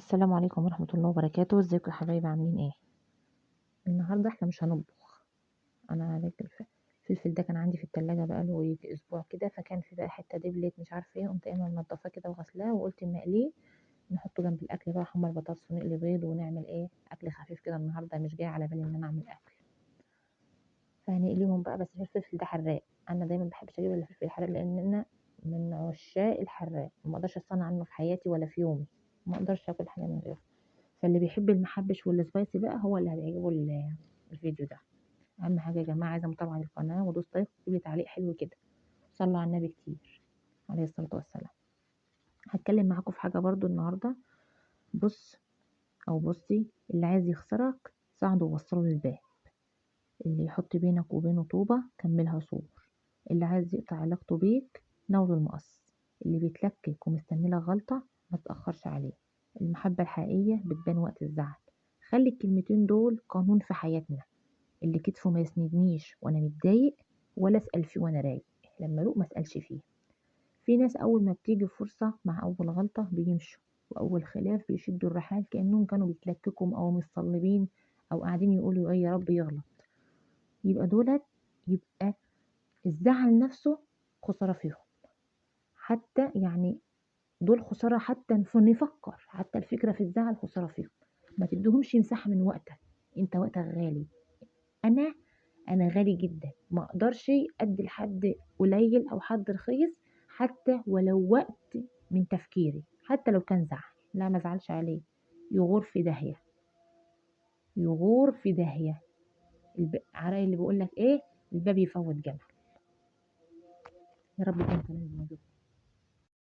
السلام عليكم ورحمة الله وبركاته. ازيكم يا حبايبي، عاملين ايه؟ النهارده احنا مش هنطبخ. انا الفلفل ده كان عندي في التلاجة بقاله يجي اسبوع كده، فكان في بقى حتة دبلت مش عارفه ايه، قمت قايمه منضفاه كده وغسلاه وقلت اما اقليه نحطه جنب الاكل بقى، احمر بطاطس ونقلي بيض ونعمل ايه اكل خفيف كده. النهارده مش جاي على بالي ان انا اعمل اكل، فهنقليهم بقى. بس الفلفل ده حراق، انا دايما بحبش اجيب الفلفل الحراق لان انا من عشاق الحراق، ما اقدرش استغنى عنه في حياتي ولا في يومي، ما اقدرش اكل حاجه من غيره. فاللي بيحب المحبش والسبايسي بقى هو اللي هيعجبه الفيديو ده. اهم حاجه يا جماعه، عايزه متابعه القناه ودوس لايك وتكتبي تعليق حلو كده. صلوا على النبي كتير عليه الصلاه والسلام. هتكلم معاكم في حاجه برضو النهارده. بص او بصي، اللي عايز يخسرك ساعده ووصله للباب، اللي يحط بينك وبينه طوبه كملها سور، اللي عايز يقطع علاقته بيك ناوله المقص، اللي بيتلكك ومستني لك غلطه ما تاخرش عليه. المحبه الحقيقيه بتبان وقت الزعل. خلي الكلمتين دول قانون في حياتنا. اللي كتفه ما يسندنيش وانا متضايق، ولا اسال فيه وانا رايق، لما اروق ما اسالش فيه. في ناس اول ما بتيجي فرصه مع اول غلطه بيمشوا، واول خلاف بيشدوا الرحال كانهم كانوا بيتلككوا او متصلبين او قاعدين يقولوا ايه يا رب يغلط. يبقى دولت، يبقى الزعل نفسه خساره فيهم. حتى يعني دول خساره، حتى نفكر، حتى الفكره في الزعل خساره فيهم. ما تديهمش مساحه من وقتك، انت وقتك غالي. انا انا غالي جدا، ما اقدرش ادي لحد قليل او حد رخيص، حتى ولو وقت من تفكيري، حتى لو كان زعل لا ما زعلش عليه. يغور في داهيه، يغور في داهيه. عراي اللي بيقول لك ايه، الباب يفوت جمل. يا رب يكون كلامي موجود.